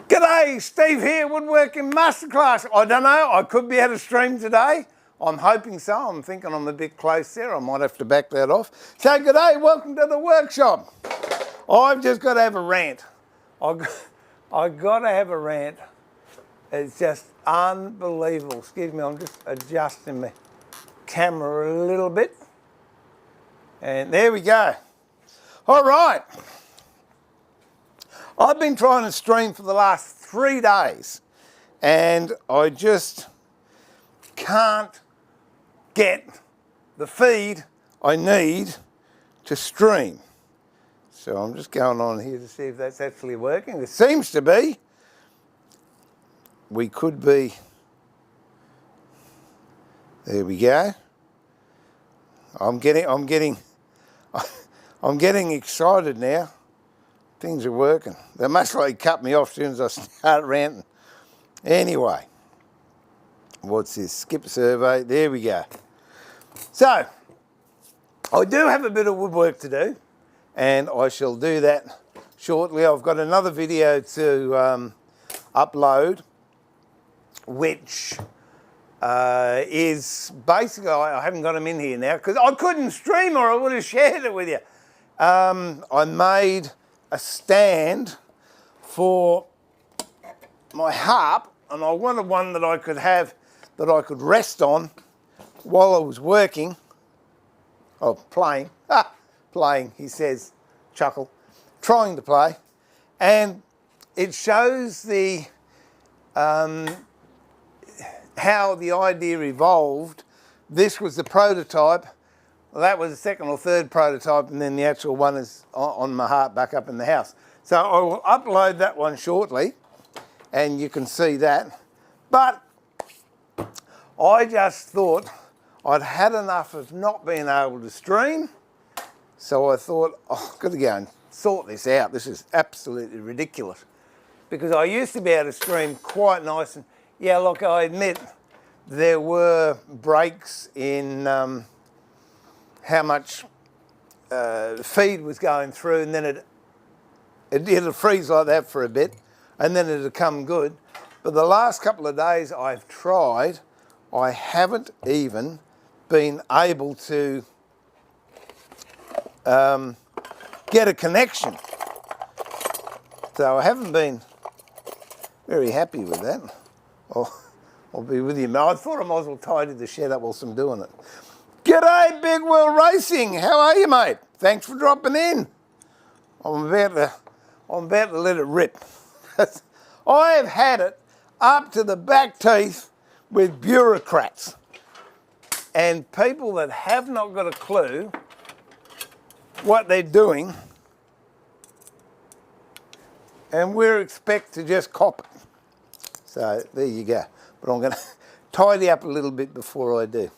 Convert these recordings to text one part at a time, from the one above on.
G'day, Steve here, Woodworking Masterclass. I don't know, I could be at a stream today. I'm hoping so. I'm thinking I'm a bit close there. I might have to back that off. So g'day, welcome to the workshop. I've just got to have a rant. I've got to have a rant. It's just unbelievable. Excuse me, I'm just adjusting my camera a little bit. And there we go. All right. I've been trying to stream for the last 3 days and I just can't get the feed I need to stream. So I'm just going on here to see if that's actually working. It seems to be. We could be. There we go. I'm getting excited now. Things are working. They must like cut me off as soon as I start ranting. Anyway, what's this? Skip survey. There we go. So, I do have a bit of woodwork to do, and I shall do that shortly. I've got another video to upload, which is basically, I haven't got them in here now because I couldn't stream or I would have shared it with you. I made a stand for my harp and I wanted one that I could have, that I could rest on while I was working, or playing, playing, he says, chuckle, trying to play. And it shows the, how the idea evolved. This was the prototype. Well, that was the second or third prototype, and then the actual one is on my harp back up in the house. So I will upload that one shortly, and you can see that. But I just thought I'd had enough of not being able to stream, so I thought, oh, I've got to go and sort this out. This is absolutely ridiculous. Because I used to be able to stream quite nice, and yeah, look, I admit there were breaks in how much feed was going through, and then it'd freeze like that for a bit, and then it'd come good. But the last couple of days I've tried, I haven't even been able to get a connection. So I haven't been very happy with that. I'll be with you. I thought I might as well tidy the shed up whilst I'm doing it. G'day, Big Wheel Racing. How are you, mate? Thanks for dropping in. I'm about to let it rip. I have had it up to the back teeth with bureaucrats and people that have not got a clue what they're doing, and we're expected to just cop it. So there you go. But I'm going to tidy up a little bit before I do.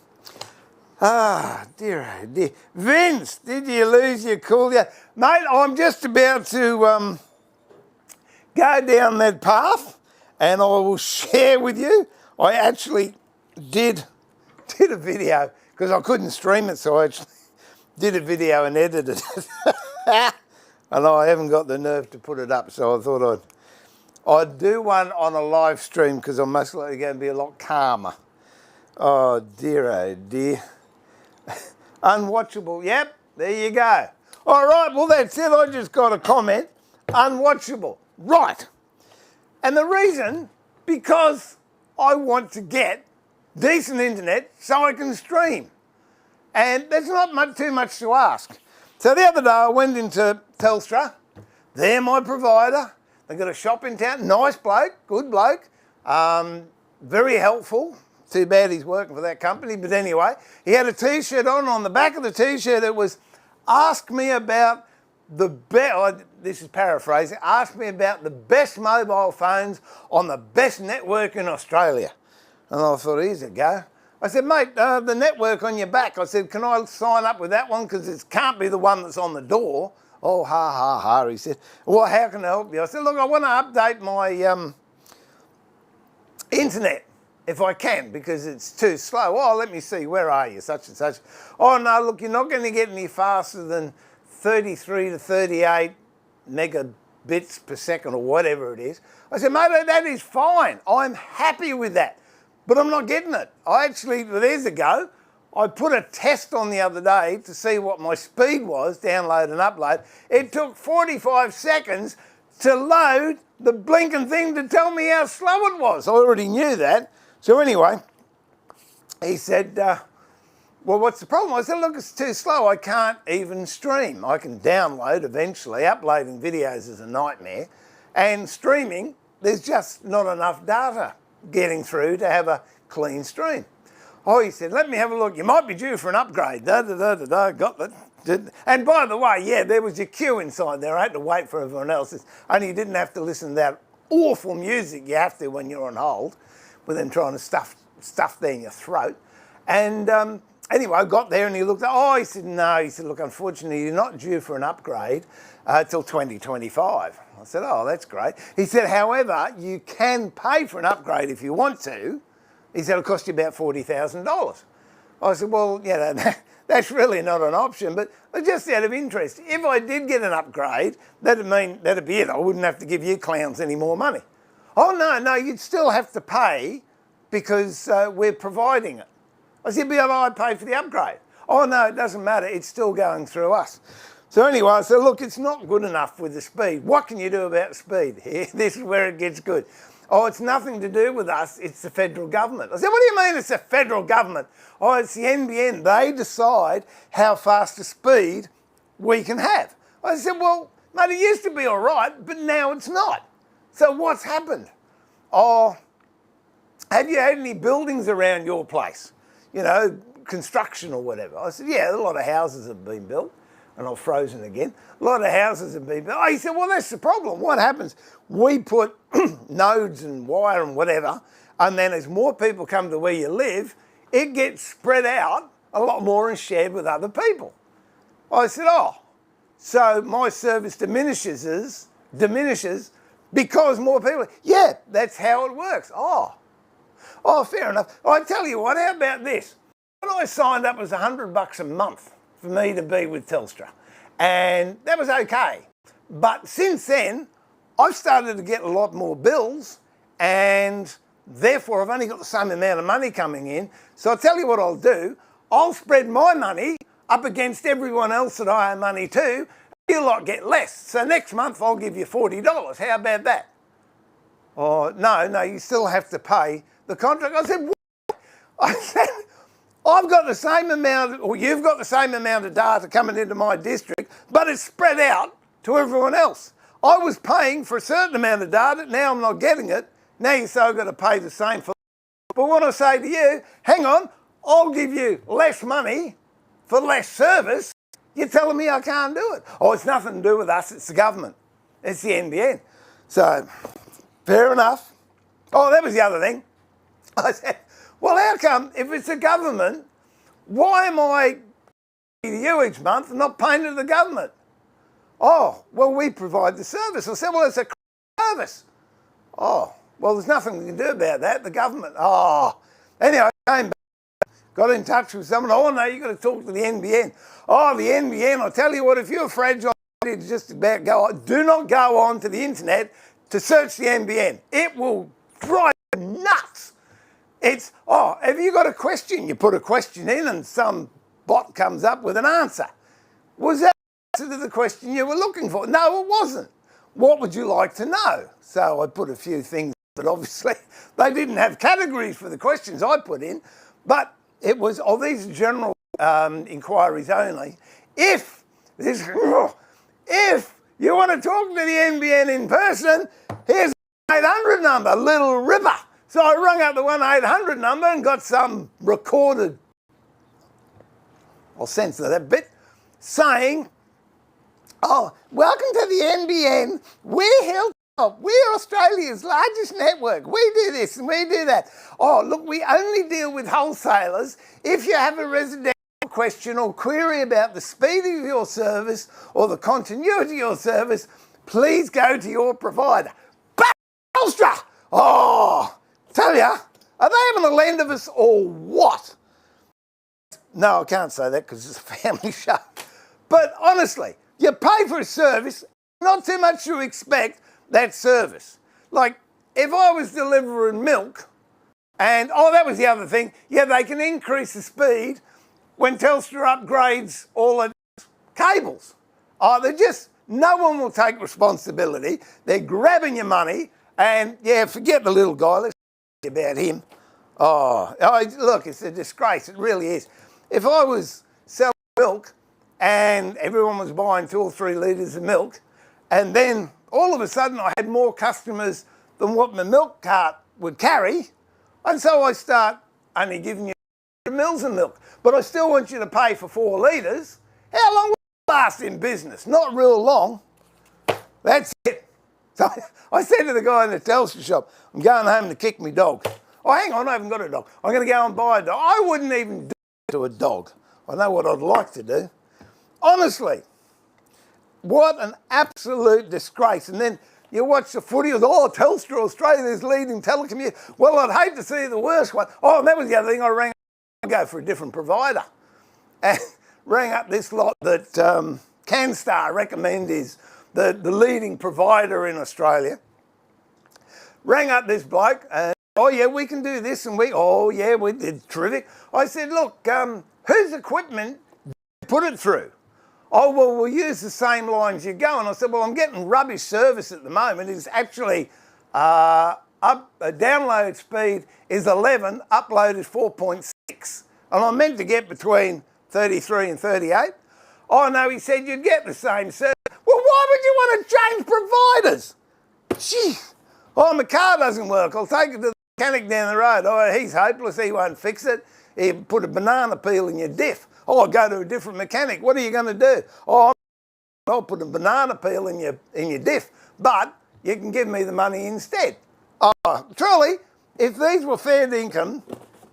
Ah, dear, oh dear. Vince, did you lose your cool? Yeah. Mate, I'm just about to go down that path and I will share with you. I actually did a video because I couldn't stream it, so I actually did a video and edited it. And I haven't got the nerve to put it up, so I thought I'd do one on a live stream because I'm most likely going to be a lot calmer. Oh dear. Unwatchable, yep, there you go. All right, well that's it, I just got a comment. Unwatchable, right. And the reason, because I want to get decent internet so I can stream. And that's not too much to ask. So the other day I went into Telstra, they're my provider. They've got a shop in town, nice bloke, good bloke, very helpful. Too bad he's working for that company, but anyway, he had a t-shirt on the back of the t-shirt it was, ask me about the best, this is paraphrasing, ask me about the best mobile phones on the best network in Australia. And I thought, here's a go. I said, mate, the network on your back, I said, can I sign up with that one? Because it can't be the one that's on the door. Oh, ha. He said, well, how can I help you? I said, look, I want to update my internet. If I can, because it's too slow. Oh, let me see, where are you, such and such. Oh no, look, you're not going to get any faster than 33 to 38 megabits bits per second or whatever it is. I said, mate, that is fine. I'm happy with that, but I'm not getting it. There's a go. I put a test on the other day to see what my speed was, download and upload. It took 45 seconds to load the blinking thing to tell me how slow it was. I already knew that. So anyway, he said, well, what's the problem? I said, look, it's too slow. I can't even stream. I can download eventually. Uploading videos is a nightmare. And streaming, there's just not enough data getting through to have a clean stream. Oh, he said, let me have a look. You might be due for an upgrade. Got that. And by the way, yeah, there was a queue inside there. I had to wait for everyone else. Only you didn't have to listen to that awful music you have to when you're on hold, with them trying to stuff there in your throat. And anyway, I got there and he looked, he said, no. He said, look, unfortunately, you're not due for an upgrade till 2025. I said, oh, that's great. He said, however, you can pay for an upgrade if you want to. He said, it'll cost you about $40,000. I said, well, that's really not an option, but just out of interest, if I did get an upgrade, that'd be it. I wouldn't have to give you clowns any more money. Oh, no, you'd still have to pay because we're providing it. I said, but I pay for the upgrade. Oh, no, it doesn't matter. It's still going through us. So anyway, I said, look, it's not good enough with the speed. What can you do about speed? Here, this is where it gets good. Oh, it's nothing to do with us, it's the federal government. I said, what do you mean it's the federal government? Oh, it's the NBN. They decide how fast a speed we can have. I said, well, mate, it used to be all right, but now it's not. So what's happened? Oh, have you had any buildings around your place? Construction or whatever. I said, yeah, a lot of houses have been built. And I've frozen again. A lot of houses have been built. Oh, he said, well, that's the problem. What happens? We put nodes and wire and whatever, and then as more people come to where you live, it gets spread out a lot more and shared with other people. I said, oh, so my service diminishes because more people. Yeah, that's how it works. Oh, fair enough. I tell you what, how about this? When I signed up, it was $100 a month for me to be with Telstra. And that was okay. But since then, I've started to get a lot more bills and therefore I've only got the same amount of money coming in. So I'll tell you what I'll do. I'll spread my money up against everyone else that I owe money to. You lot get less. So next month I'll give you $40. How about that? Oh, no, you still have to pay the contract. I said, what? I said, I've got the same amount, or you've got the same amount of data coming into my district, but it's spread out to everyone else. I was paying for a certain amount of data, now I'm not getting it. Now you've still got to pay the same for. But what I say to you, hang on, I'll give you less money for less service. You're telling me I can't do it. Oh, it's nothing to do with us, it's the government. It's the NBN. So, fair enough. Oh, that was the other thing. I said, well, how come, if it's the government, why am I paying to you each month and not paying to the government? Oh, well, we provide the service. I said, well, it's a service. Oh, well, there's nothing we can do about that, the government. Oh, anyway, I came back, got in touch with someone. Oh, no, you've got to talk to the NBN. Oh, the NBN, I'll tell you what, if you're fragile, it's just about do not go on to the internet to search the NBN. It will drive you nuts. It's, have you got a question? You put a question in and some bot comes up with an answer. Was that the answer to the question you were looking for? No, it wasn't. What would you like to know? So I put a few things, but obviously they didn't have categories for the questions I put in, but it was, these are general inquiries only. If you want to talk to the NBN in person, here's the 800 number, Little Ripper. So I rung up the 1-800 number and got some recorded, I'll censor that bit, saying, oh, welcome to the NBN, we're Hilltop, we're Australia's largest network, we do this and we do that. Oh, look, we only deal with wholesalers. If you have a residential question or query about the speed of your service or the continuity of your service, please go to your provider. But Telstra! Oh, tell ya, are they having a lend of us or what? No, I can't say that because it's a family show. But honestly, you pay for a service not too much to expect that service. Like, if I was delivering milk, and, oh, that was the other thing, yeah, they can increase the speed when Telstra upgrades all the cables. Oh, they're just, no one will take responsibility. They're grabbing your money, and yeah, forget the little guy, let's about him. Oh, look, it's a disgrace, it really is. If I was selling milk and everyone was buying 2 or 3 litres of milk, and then all of a sudden I had more customers than what my milk cart would carry, and so I start only giving you mils of milk, but I still want you to pay for 4 litres. How long will it last in business? Not real long. That's it. So I said to the guy in the Telstra shop, I'm going home to kick my dog. Oh, hang on, I haven't got a dog. I'm going to go and buy a dog. I wouldn't even do it to a dog. I know what I'd like to do. Honestly, what an absolute disgrace. And then you watch the footy, oh, Telstra Australia's leading telecommunications. Well, I'd hate to see the worst one. Oh, and that was the other thing, I rang up to go for a different provider. And rang up this lot that CanStar recommend is the leading provider in Australia. Rang up this bloke and, oh yeah, we can do this, and oh yeah, we did terrific. I said, look, whose equipment did you put it through? Oh, well, we'll use the same lines you go. And I said, well, I'm getting rubbish service at the moment. It's actually download speed is 11, upload is 4.6. And I'm meant to get between 33 and 38. Oh, no, he said you'd get the same service. Well, why would you want to change providers? Gee. Oh, my car doesn't work. I'll take it to the mechanic down the road. Oh, he's hopeless. He won't fix it. He put a banana peel in your diff. Oh, I'll go to a different mechanic. What are you going to do? Oh, I'll put a banana peel in your diff, but you can give me the money instead. Oh, truly, if these were fair income,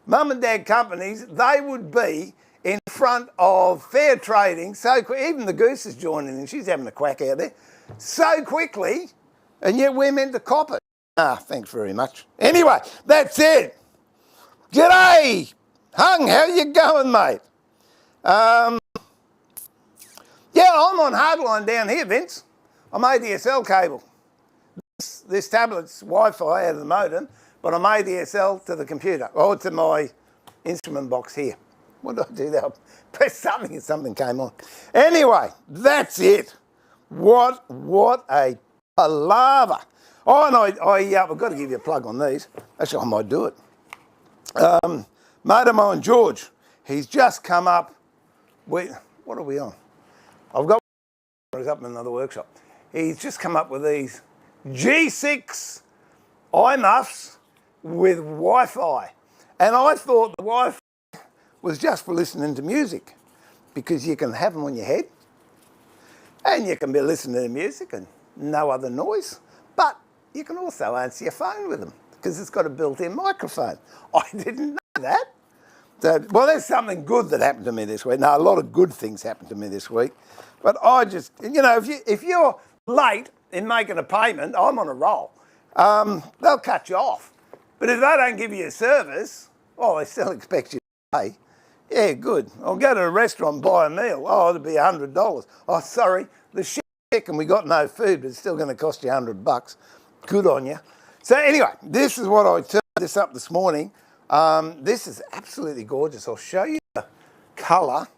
mum and dad companies, they would be in front of fair trading. So even the goose is joining in. She's having a quack out there. So quickly, and yet we're meant to cop it. Ah, thanks very much. Anyway, that's it. G'day, Hung, how you going, mate? Yeah, I'm on hardline down here, Vince. I'm ADSL cable. This tablet's Wi-Fi out of the modem, but I'm ADSL to the computer, or to my instrument box here. What did I do there? I pressed something and something came on. Anyway, that's it. What a palaver. Oh, and I've got to give you a plug on these. Actually, I might do it. Mate of mine, George, he's just come up with, what are we on? I've got he's up in another workshop. He's just come up with these G6 iMuffs with Wi-Fi. And I thought the Wi-Fi was just for listening to music, because you can have them on your head and you can be listening to music and no other noise, but you can also answer your phone with them because it's got a built-in microphone. I didn't know that. So, well, there's something good that happened to me this week. No, a lot of good things happened to me this week. But I just, you know, if you're late in making a payment, I'm on a roll. They'll cut you off. But if they don't give you a service, oh, they still expect you to pay. Yeah, good. I'll go to a restaurant and buy a meal. Oh, it'll be $100. Oh, sorry, the shit and we got no food, but it's still going to cost you $100. Good on you. So anyway, this is what I turned this up this morning. This is absolutely gorgeous. I'll show you the colour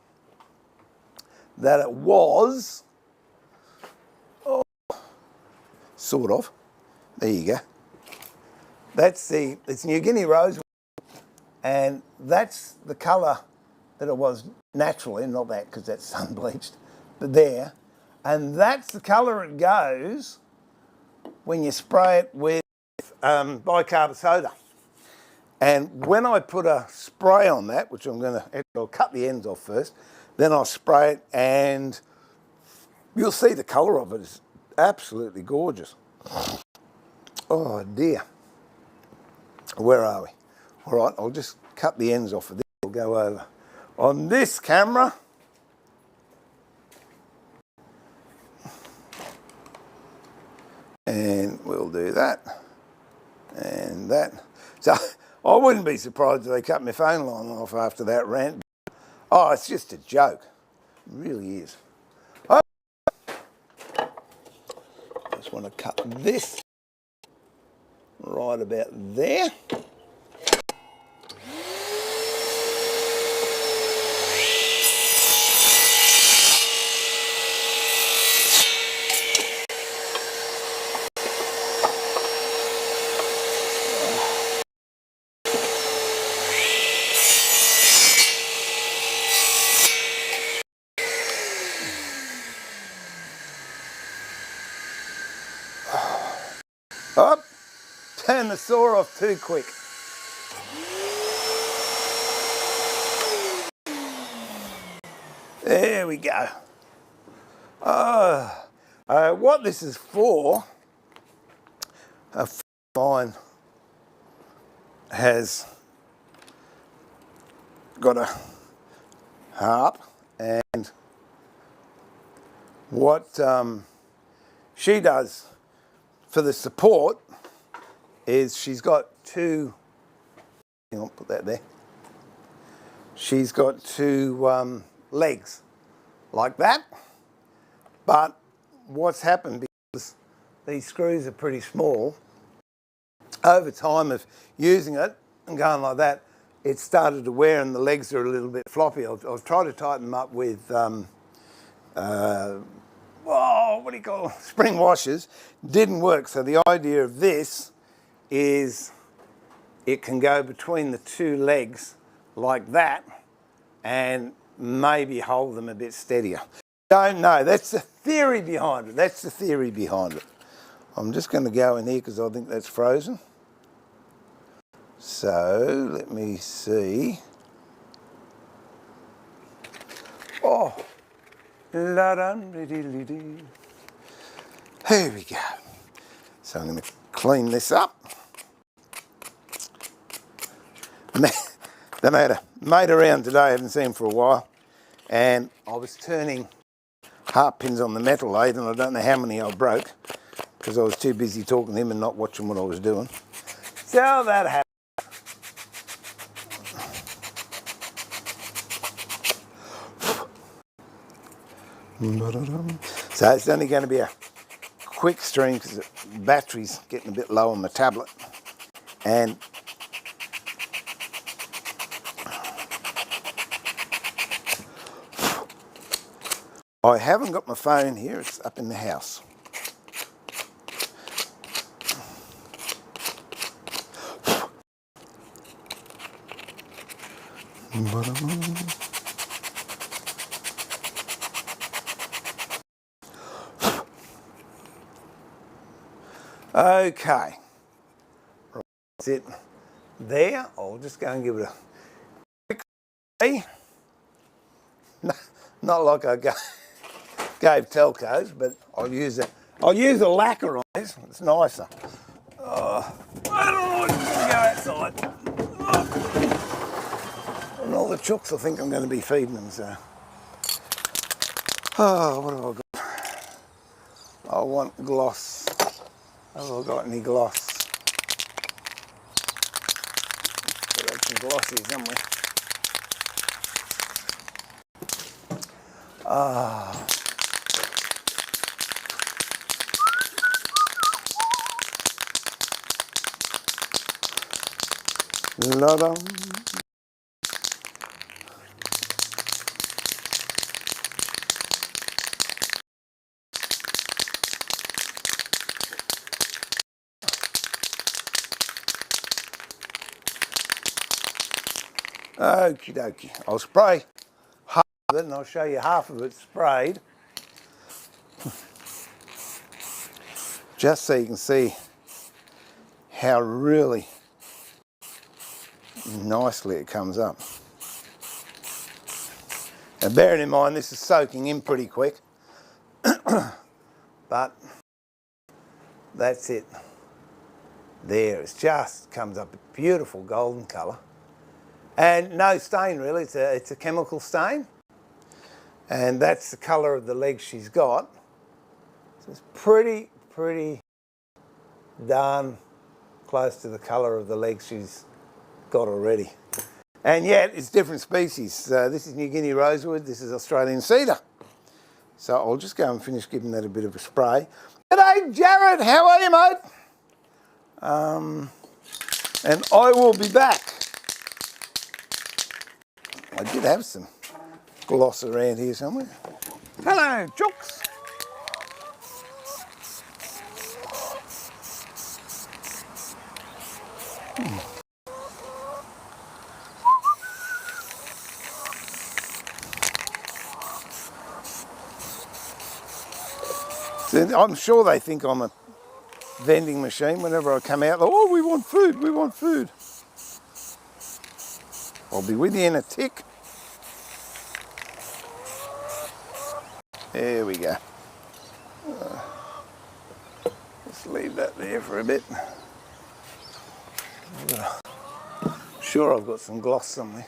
that it was. Oh, sort of. There you go. It's New Guinea rose, and that's the colour that it was naturally, not that because that's sun bleached, but there. And that's the colour it goes when you spray it with bicarb soda. And when I put a spray on that, which I'll cut the ends off first, then I'll spray it and you'll see the colour of it is absolutely gorgeous. Oh dear. Where are we? All right, I'll just cut the ends off of this. We'll go over on this camera. And we'll do that and that. So I wouldn't be surprised if they cut my phone line off after that rant. Oh, it's just a joke. It really is. Oh. want to cut this right about there. Oh, turn the saw off too quick. There we go. What this is for, a mine has got a harp, and what she does for the support is she's got two, hang on, put that there. She's got two legs like that, but what's happened, because these screws are pretty small, over time of using it and going like that, it started to wear and the legs are a little bit floppy. I've tried to tighten them up with what do you call them? Spring washers. Didn't work. So the idea of this is it can go between the two legs like that and maybe hold them a bit steadier. Don't know. That's the theory behind it. That's the theory behind it. I'm just going to go in here because I think that's frozen. So let me see. Oh, la-dum-dee-dee-dee-dee. Here we go. So I'm going to clean this up. They made a mate around today, I haven't seen him for a while, and I was turning harp pins on the metal lathe, and I don't know how many I broke because I was too busy talking to him and not watching what I was doing. So that happened. So it's only going to be a quick stream because the battery's getting a bit low on my tablet, and I haven't got my phone here, it's up in the house. Okay, right, that's it there. I'll just go and give it a quick spray. Not like I gave Telco's, but I'll use a lacquer on this. It's nicer. I don't know, I'm going to go outside. And all the chooks I think I'm going to be feeding them, so. Oh, what have I got? I want gloss. Have I got any gloss? Got some gloss here somewhere. Ah. La-dum. Okie dokie. I'll spray half of it and I'll show you half of it sprayed. Just so you can see how really nicely it comes up. Now bearing in mind this is soaking in pretty quick, but that's it. There, it just comes up a beautiful golden colour. And no stain really, it's a chemical stain. And that's the colour of the legs she's got. So it's pretty darn close to the colour of the legs she's got already. And yet it's different species. This is New Guinea rosewood, this is Australian cedar. So I'll just go and finish giving that a bit of a spray. G'day, Jared. How are you, mate? And I will be back. I did have some gloss around here somewhere. Hello, Jooks. So I'm sure they think I'm a vending machine whenever I come out. Oh, we want food, we want food. I'll be with you in a tick. There we go. Let's leave that there for a bit. Sure, I've got some gloss somewhere.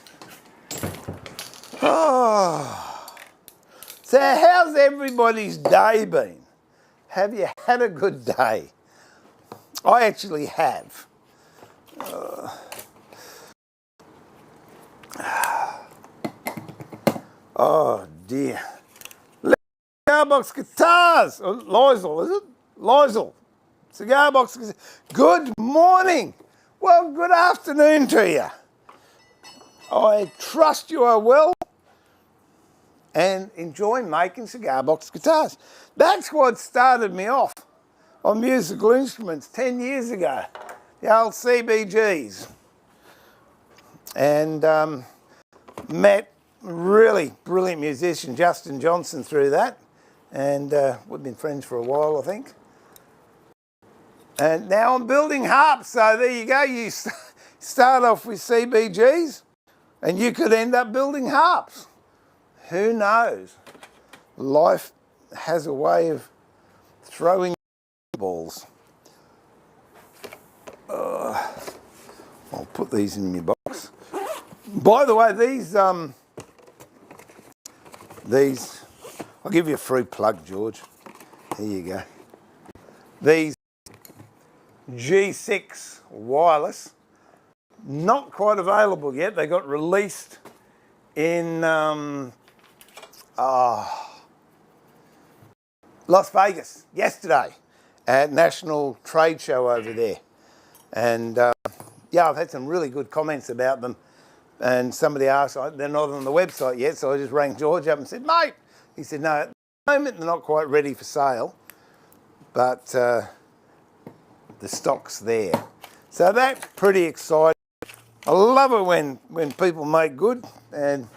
Oh. So how's everybody's day been? Have you had a good day? I actually have. Oh dear. Cigar Box Guitars. Loisel, is it? Loisel. Cigar Box Guitars. Good morning. Well, good afternoon to you. I trust you are well and enjoy making cigar box guitars. That's what started me off on musical instruments 10 years ago, the old CBGs. And met really brilliant musician Justin Johnson through that, and we've been friends for a while, I think. And now I'm building harps, so there you go. You start off with CBGs and you could end up building harps. Who knows? Life has a way of throwing balls. I'll put these in my box. By the way, these, I'll give you a free plug, George. Here you go. These G6 wireless, not quite available yet. They got released in Las Vegas yesterday at National Trade Show over there. And yeah, I've had some really good comments about them. And somebody asked, they're not on the website yet, so I just rang George up and said, mate. He said, no, at the moment they're not quite ready for sale, but the stock's there. So that's pretty exciting. I love it when people make good, and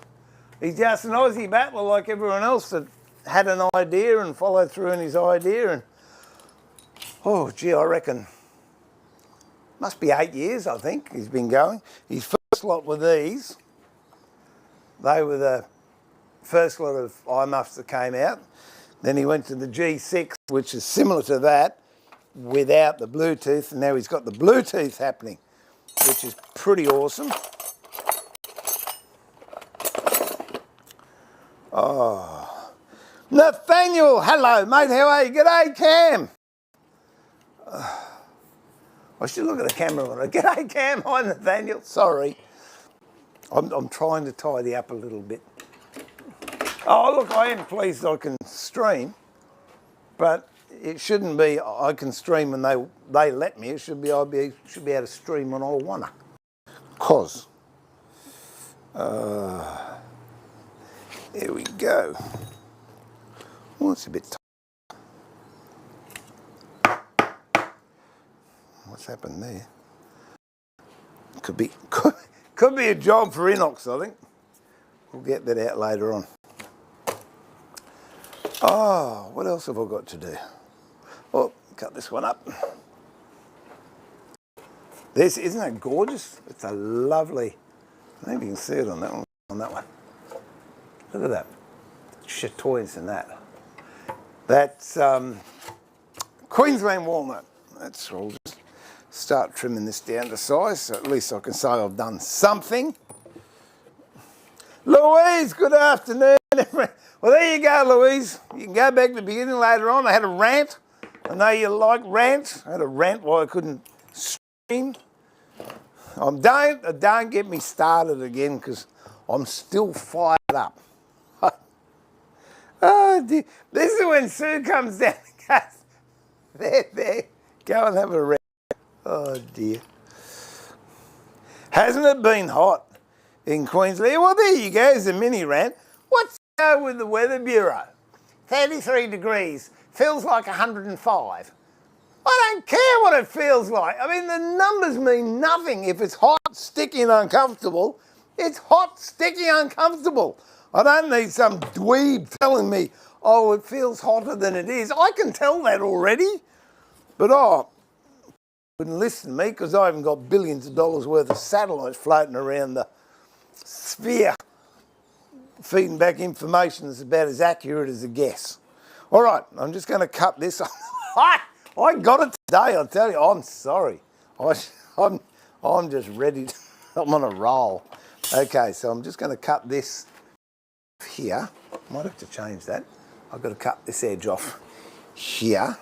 he's just an Aussie battler like everyone else that had an idea and followed through on his idea. And oh, gee, I reckon must be 8 years, I think, he's been going. His first lot were these. They were the first lot of eye muffs that came out. Then he went to the G6, which is similar to that, without the Bluetooth, and now he's got the Bluetooth happening, which is pretty awesome. Oh, Nathaniel, hello mate, how are you? G'day Cam. I should look at the camera on it. G'day Cam, hi Nathaniel, sorry. I'm trying to tidy up a little bit. Oh look, I am pleased I can stream, but it shouldn't be I can stream when they let me. It should be should be able to stream when I wanna. Cause here we go. Oh, it's a bit tight. What's happened there? Could be a job for Inox, I think. We'll get that out later on. Oh, what else have I got to do? Oh, cut this one up. This, isn't that gorgeous? It's a lovely, I don't know if you can see it on that one. Look at that. Chatoyance in that. That's Queensland walnut. That's all. Just start trimming this down to size, so at least I can say I've done something. Louise, good afternoon. Well, there you go, Louise. You can go back to the beginning later on. I had a rant. I know you like rant. I had a rant why I couldn't stream. Don't get me started again because I'm still fired up. Oh dear. This is when Sue comes down and goes, There. Go and have a rant. Oh dear. Hasn't it been hot in Queensland? Well, there you go, there's a mini rant. What's go with the Weather Bureau? 33 degrees, feels like 105. I don't care what it feels like. I mean, the numbers mean nothing. If it's hot, sticky and uncomfortable, it's hot, sticky, uncomfortable. I don't need some dweeb telling me, oh, it feels hotter than it is. I can tell that already. But wouldn't listen to me because I haven't got billions of dollars worth of satellites floating around the sphere feeding back information that's about as accurate as a guess. All right, I'm just going to cut this. I got it today, I'll tell you. I'm sorry. I'm just ready. I'm on a roll. Okay, so I'm just going to cut this here. Might have to change that. I've got to cut this edge off here.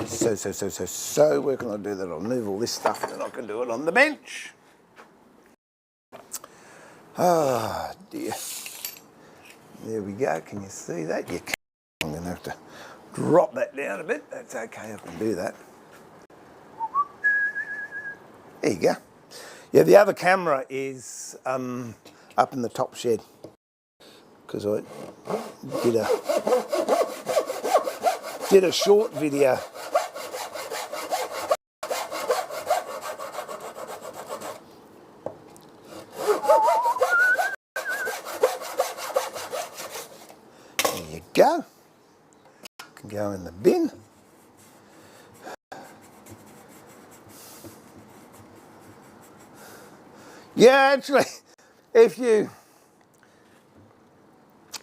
So, where can I do that? I'll move all this stuff and I can do it on the bench. Ah, dear. There we go. Can you see that? You can. I'm going to have to drop that down a bit. That's okay. I can do that. There you go. Yeah, the other camera is up in the top shed because I did a short video. There you go. Can go in the bin. Yeah, actually, if you,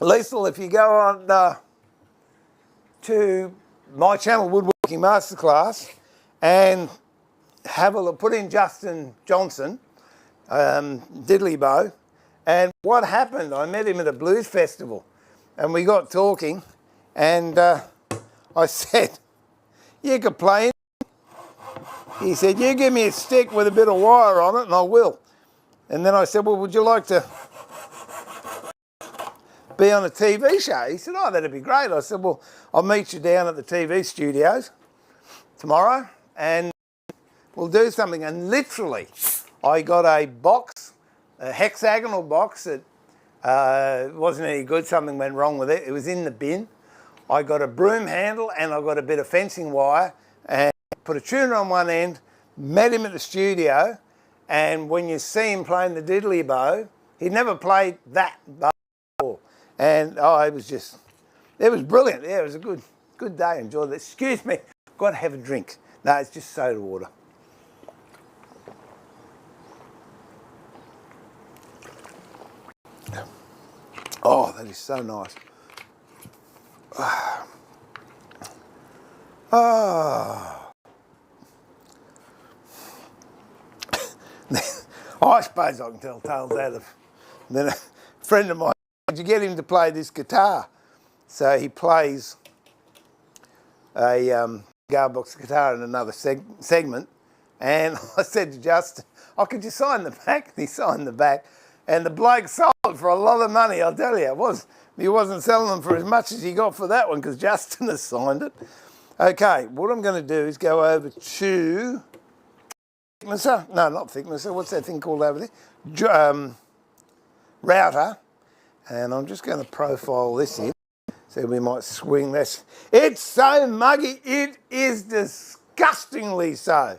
Liesl, if you go on to my channel, Woodworking Masterclass, and have a look, put in Justin Johnson, Diddley Bow, and what happened, I met him at a blues festival, and we got talking, and I said, you could play. He said, you give me a stick with a bit of wire on it, and I will. And then I said, well, would you like to be on a TV show? He said, oh, that'd be great. I said, well, I'll meet you down at the TV studios tomorrow and we'll do something. And literally, I got a box, a hexagonal box that wasn't any good. Something went wrong with it. It was in the bin. I got a broom handle and I got a bit of fencing wire and put a tuner on one end, met him at the studio. And when you see him playing the diddley bow, he'd never played that bow before. And it was brilliant. Yeah, it was a good day. Enjoyed it. Excuse me, got to have a drink. No, it's just soda water. Oh, that is so nice. I suppose I can tell tales out of. Then a friend of mine, did you get him to play this guitar? So he plays a guitar box guitar in another segment. And I said to Justin, oh, could you sign the back? And he signed the back. And the bloke sold it for a lot of money, I'll tell you. He wasn't selling them for as much as he got for that one because Justin has signed it. Okay, what I'm going to do is go over to thicknesser. No, not thicknesser. What's that thing called over there? Router. And I'm just going to profile this in. So we might swing this. It's so muggy. It is disgustingly so.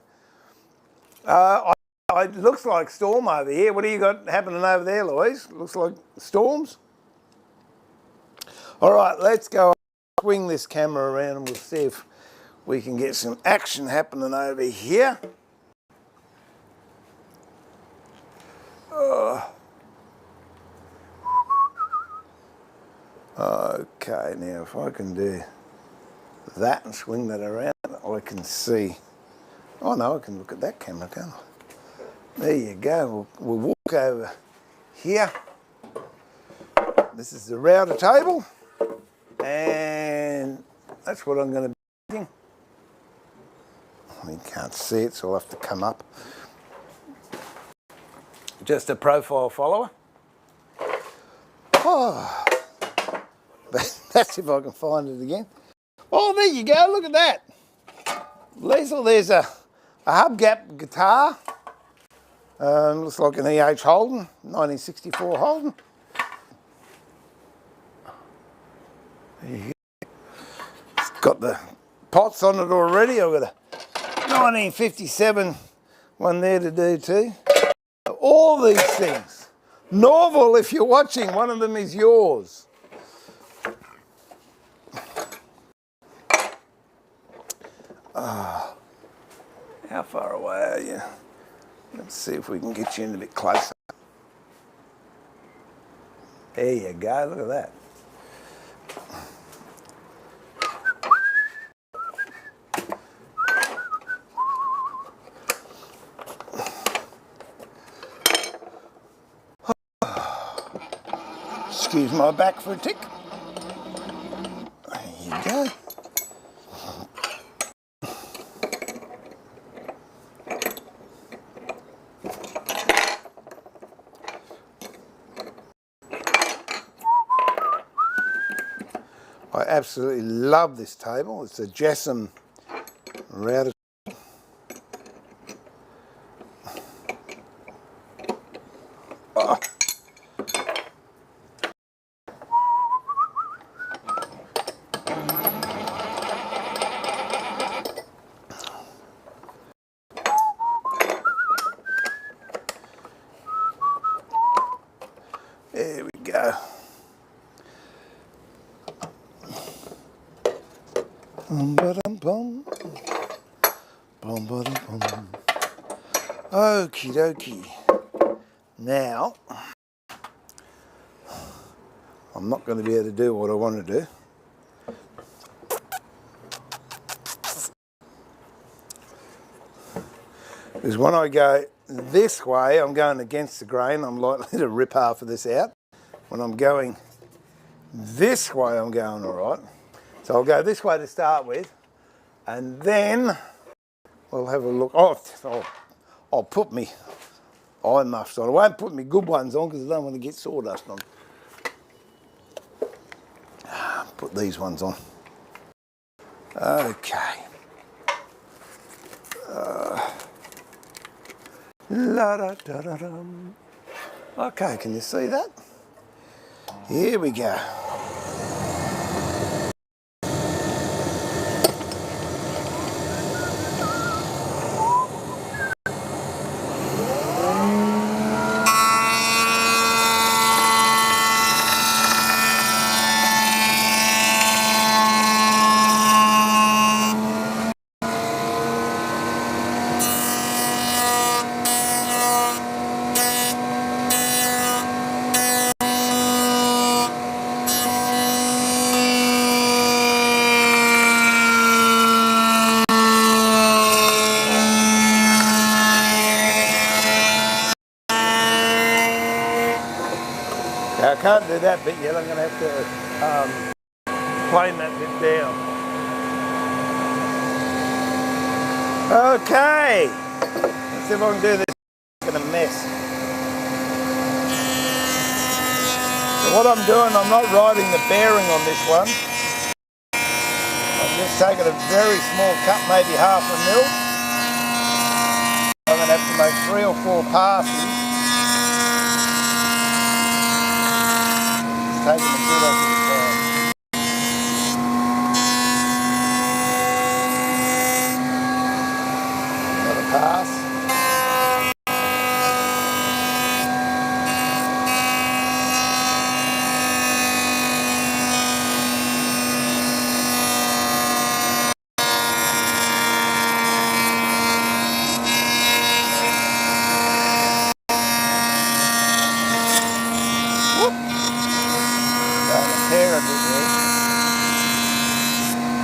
It looks like storm over here. What do you got happening over there, Louise? Looks like storms. All right, let's go swing this camera around and we'll see if we can get some action happening over here. Okay, now if I can do that and swing that around, I can see. Oh no, I can look at that camera, can't I? There you go. We'll walk over here. This is the router table, and that's what I'm going to be doing. You can't see it, so I'll have to come up. Just a profile follower. Oh, that's if I can find it again. Oh, there you go. Look at that. Liesl, there's a hubgap guitar. Looks like an E.H. Holden, 1964 Holden. It's got the pots on it already. I've got a 1957 one there to do too. All these things. Norval, if you're watching, one of them is yours. How far away are you? Let's see if we can get you in a bit closer. There you go, look at that. Excuse my back for a tick. There you go. I absolutely love this table. It's a Jessam router. Oh. There we go. Okie dokie. Now, I'm not going to be able to do what I want to do. Because when I go this way, I'm going against the grain. I'm likely to rip half of this out. When I'm going this way, I'm going all right. So I'll go this way to start with, and then we'll have a look. I'll put me eye muffs on. I won't put me good ones on because I don't want to get sawdust on. Put these ones on. Okay. La-da-da-da-dum. Okay, can you see that? Here we go. Now, I can't do that bit yet. I'm going to have to plane that bit down. Okay. Let's see if I can do this. It's going to mess. So what I'm doing, I'm not riding the bearing on this one. I'm just taking a very small cut, maybe half a mil. I'm going to have to make 3 or 4 passes. Taking a bit off the side. Another pass.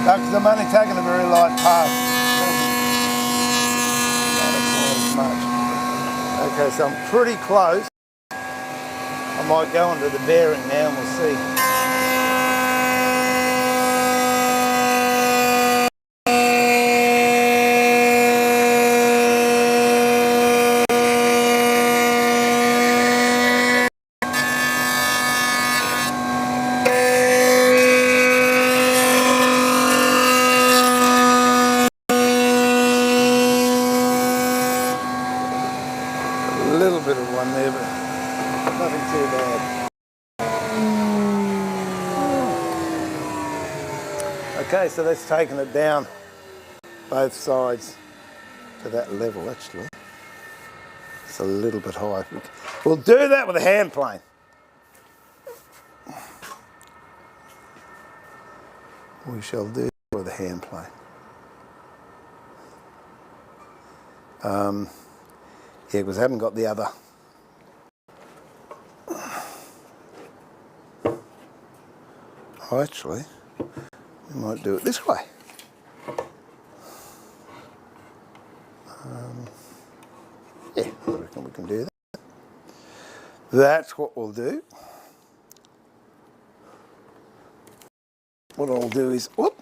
Because I'm only taking a very light pass. Not as much. Okay, so I'm pretty close. I might go onto the bearing now and we'll see. bit of one there, but nothing too bad. Okay, so that's taken it down both sides to that level actually. It's a little bit high. We'll do that with a hand plane. We shall do it with a hand plane. Yeah, because I haven't got the other. Oh, actually, we might do it this way. Yeah, I reckon we can do that. That's what we'll do. What I'll do is, whoop,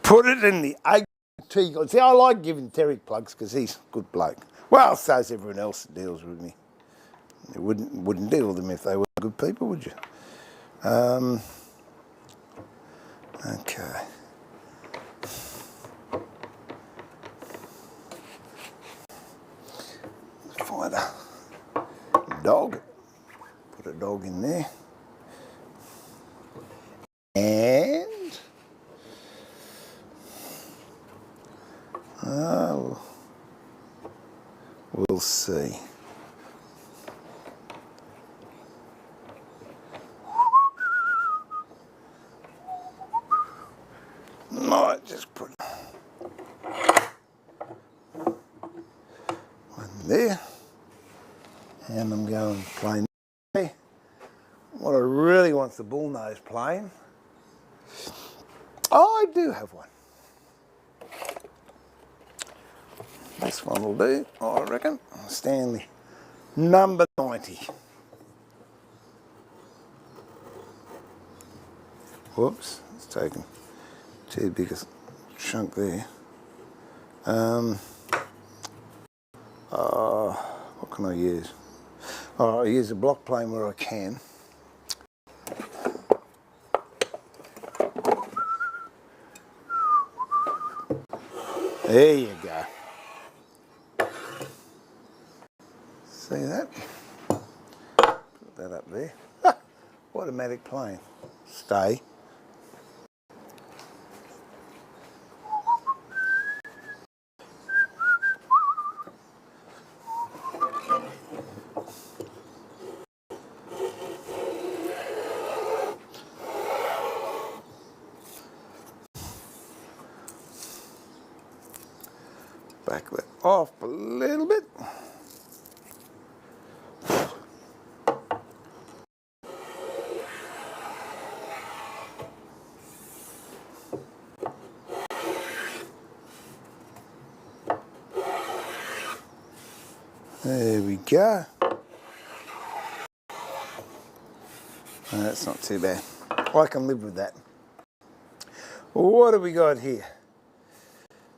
put it in the AT. See, I like giving Terry plugs because he's a good bloke. Well, so's everyone else that deals with me. You wouldn't deal with them if they were good people, would you? Okay. Find a dog. Put a dog in there. And we'll see. Might just put one there, and I'm going plain there. What I really want's the bullnose plane. Oh, I do have one. This one will do, I reckon. Stanley, number 90. Whoops, it's taken too big a chunk there. What can I use? Oh, I use a block plane where I can. There you go. See that? Put that up there. Automatic plane. Stay. Back that off a little bit. There we go. No, that's not too bad. I can live with that. What have we got here?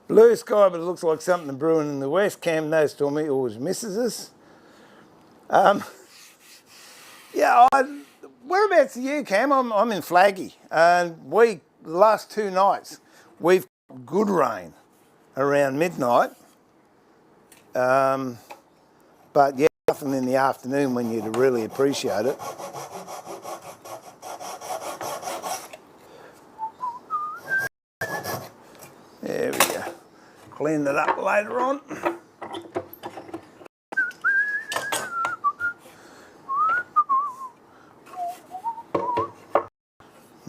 Blue sky, but it looks like something brewing in the west. Cam no stormy always misses us. Yeah, whereabouts are you, Cam? I'm in Flaggy, and the last 2 nights we've got good rain around midnight. But yeah, nothing in the afternoon when you'd really appreciate it. There we go. Clean that up later on.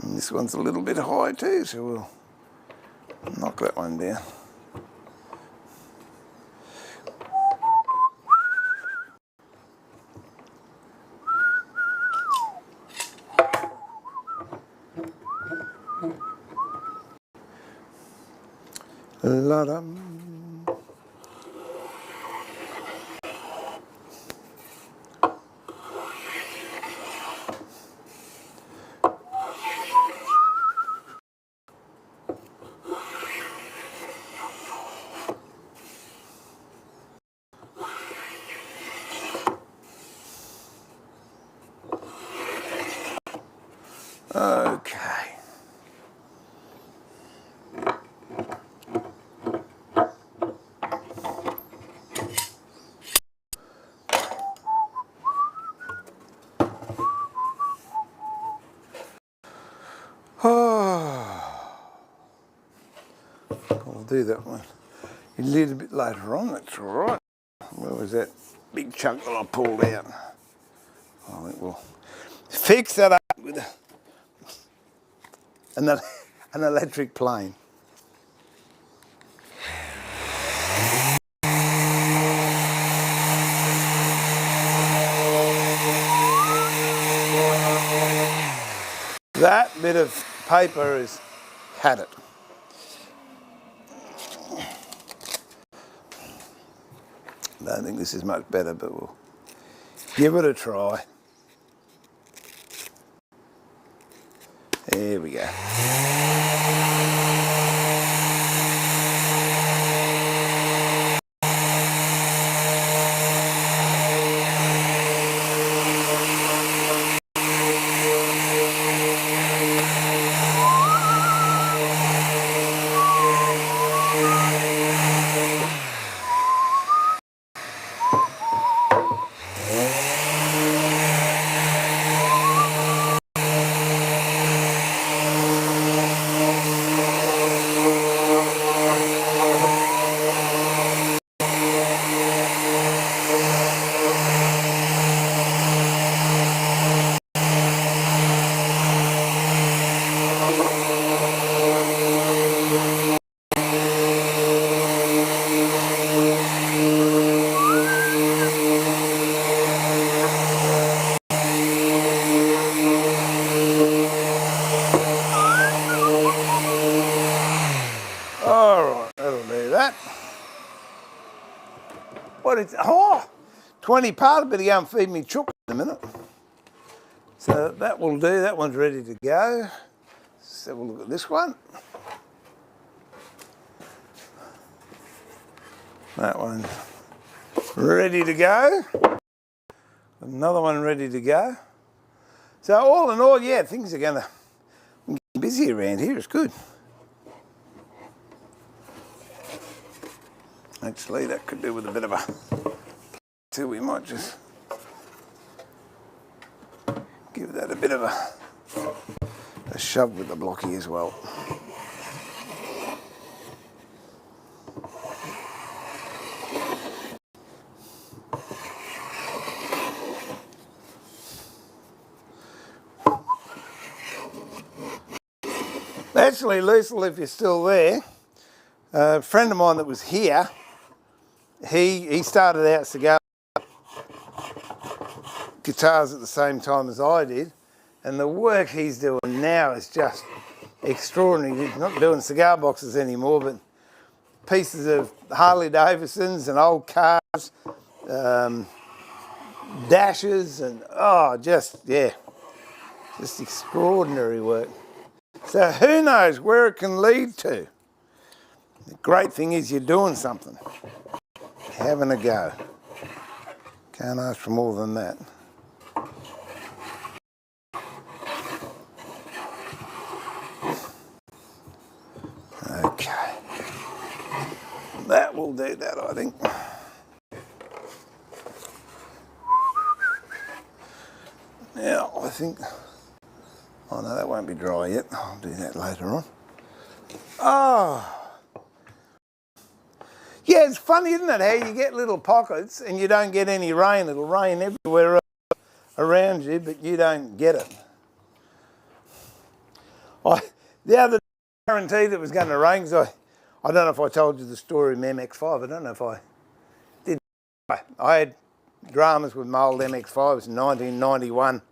And this one's a little bit high too, so we'll knock that one down. La-dum. Okay. I'll do that one a little bit later on, that's all right. Where was that big chunk that I pulled out? I think we'll fix that up with an electric plane. That bit of paper has had it. I don't think this is much better, but we'll give it a try. There we go. Alright, that'll do that. What is, 20 part, better go and feed me chook in a minute. So that will do, that one's ready to go. Let's have a look at this one. That one's ready to go. Another one ready to go. So all in all, yeah, things are going to get busy around here, it's good. Actually, that could do with a bit of a, so we might just give that a bit of a shove with the blocky as well. Actually, Liesl, if you're still there, a friend of mine that was here, he started out cigar guitars at the same time as I did, and the work he's doing now is just extraordinary. He's not doing cigar boxes anymore, but pieces of Harley Davidsons and old cars, dashes, and just extraordinary work. So who knows where it can lead to? The great thing is you're doing something, having a go. Can't ask for more than that. Okay, that will do that, I think. Now, I think, oh no, that won't be dry yet. I'll do that later on. Yeah, it's funny, isn't it, how you get little pockets and you don't get any rain. It'll rain everywhere around you, but you don't get it. The other day, I guaranteed it was going to rain, because I don't know if I told you the story of my MX-5. I don't know if I did. I had dramas with my old MX-5. It was 1991.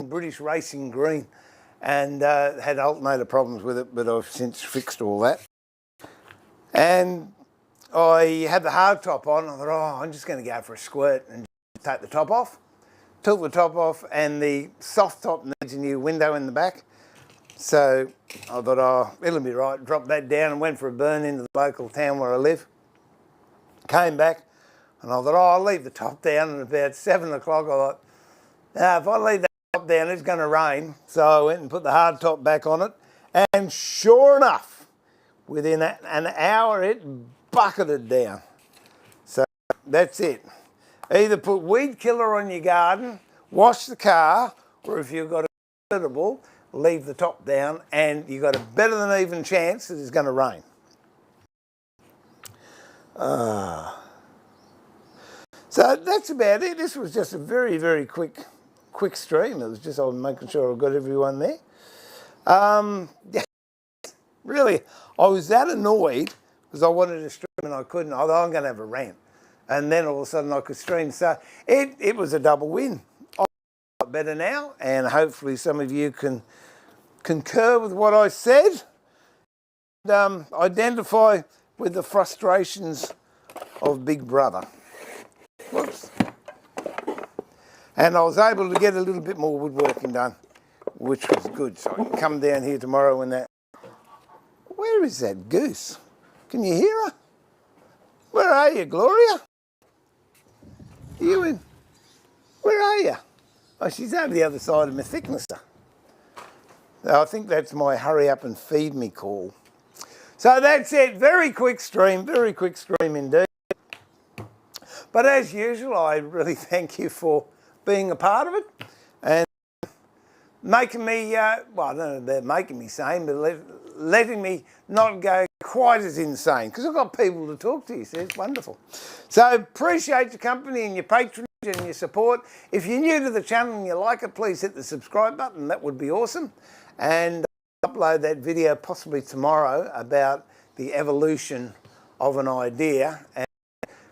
British Racing Green, and had alternator problems with it, but I've since fixed all that. And I had the hard top on. I thought, I'm just going to go for a squirt and take the top off. Took the top off, and the soft top needs a new window in the back. So I thought, it'll be right. Dropped that down and went for a burn into the local town where I live. Came back, and I thought, I'll leave the top down. And about 7 o'clock, I thought, if I leave that top down, it's going to rain. So I went and put the hard top back on it, and sure enough, within an hour, it bucketed down. So that's it. Either put weed killer on your garden, wash the car, or if you've got a convertible, leave the top down, and you've got a better than even chance that it's going to rain. So that's about it. This was just a very, very quick stream. It was just I was making sure I got everyone there. Yeah, really, I was that annoyed because I wanted to stream and I couldn't. I thought I'm going to have a rant. And then all of a sudden I could stream. So it was a double win. I'm a lot better now, and hopefully some of you can concur with what I said. And, identify with the frustrations of Big Brother. Whoops. And I was able to get a little bit more woodworking done, which was good. So I can come down here tomorrow when that... Where is that goose? Can you hear her? Where are you, Gloria? Are you in? Where are you? Oh, she's over the other side of my thicknesser. I think that's my hurry up and feed me call. So that's it. Very quick stream indeed. But as usual, I really thank you for being a part of it and making me, well, I don't know about making me sane, but letting me not go quite as insane, because I've got people to talk to, so it's wonderful. So appreciate your company and your patronage and your support. If you're new to the channel and you like it, please hit the subscribe button. That would be awesome. And I'll upload that video possibly tomorrow about the evolution of an idea. And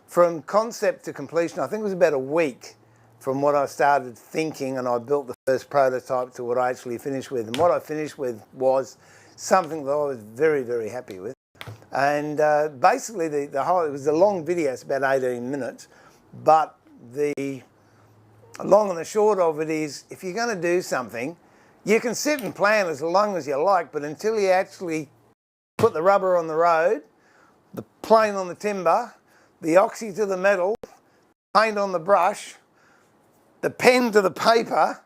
from concept to completion, I think it was about a week from what I started thinking, and I built the first prototype to what I actually finished with. And what I finished with was something that I was very, very happy with. And basically the whole, it was a long video, it's about 18 minutes, but the long and the short of it is, if you're going to do something, you can sit and plan as long as you like, but until you actually put the rubber on the road, the plane on the timber, the oxy to the metal, paint on the brush, the pen to the paper,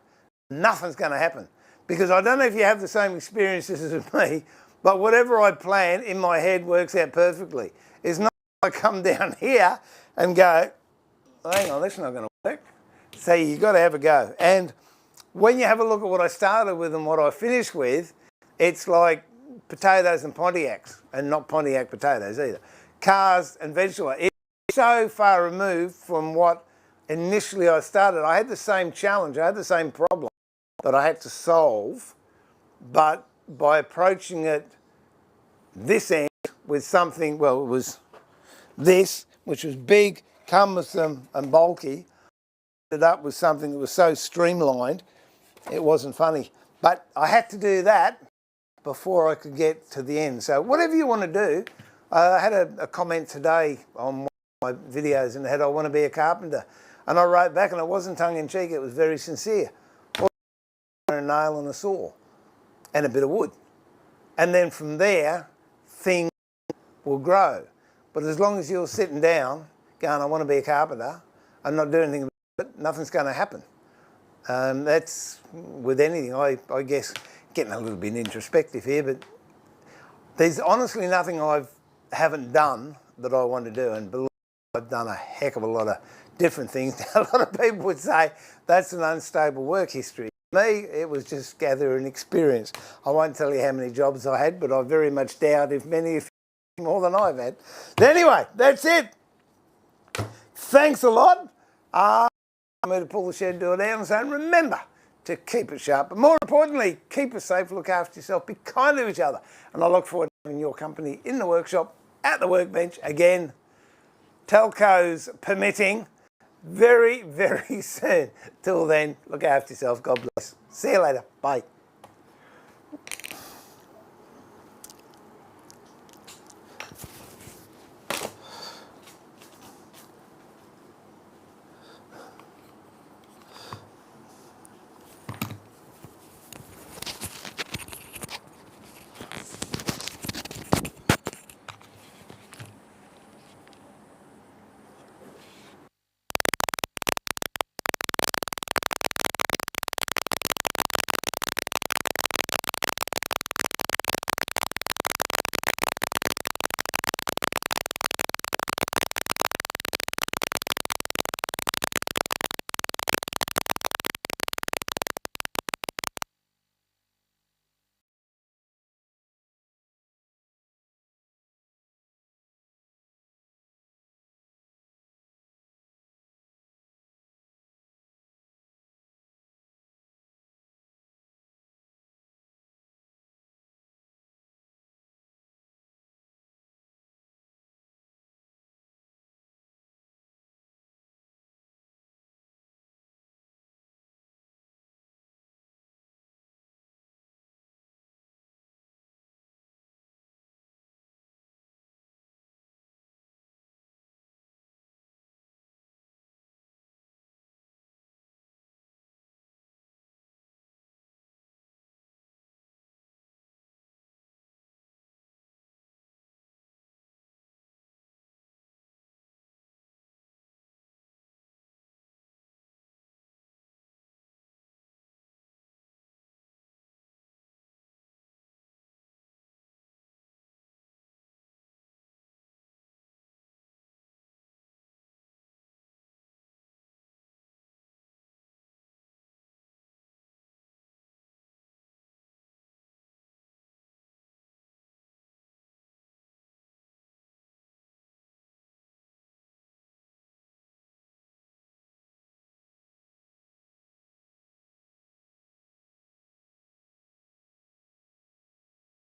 nothing's going to happen. Because I don't know if you have the same experiences as me, but whatever I plan in my head works out perfectly. It's not like I come down here and go, hang on, that's not going to work. So you've got to have a go. And when you have a look at what I started with and what I finished with, it's like potatoes and Pontiacs, and not Pontiac potatoes either. Cars and vegetable. It's so far removed from what initially I started. I had the same challenge, I had the same problem that I had to solve, but by approaching it this end with something, well, it was this, which was big, cumbersome and bulky, ended up with something that was so streamlined, it wasn't funny. But I had to do that before I could get to the end. So whatever you want to do, I had a comment today on one of my videos and it had, I want to be a carpenter. And I wrote back, and it wasn't tongue-in-cheek, it was very sincere. A nail and a saw and a bit of wood. And then from there, things will grow. But as long as you're sitting down, going, I want to be a carpenter, and not doing anything about it, nothing's going to happen. That's with anything, I guess, getting a little bit introspective here, but there's honestly nothing I haven't done that I want to do, and believe me, I've done a heck of a lot of different things. A lot of people would say that's an unstable work history. For me, it was just gathering experience. I won't tell you how many jobs I had, but I very much doubt if many, if more than I've had. Anyway, that's it. Thanks a lot. I'm going to pull the shed door down and say, remember to keep it sharp, but more importantly, keep it safe, look after yourself, be kind to each other. And I look forward to having your company in the workshop, at the workbench, again, telcos permitting, very, very soon. Till then, look after yourself. God bless. See you later. Bye.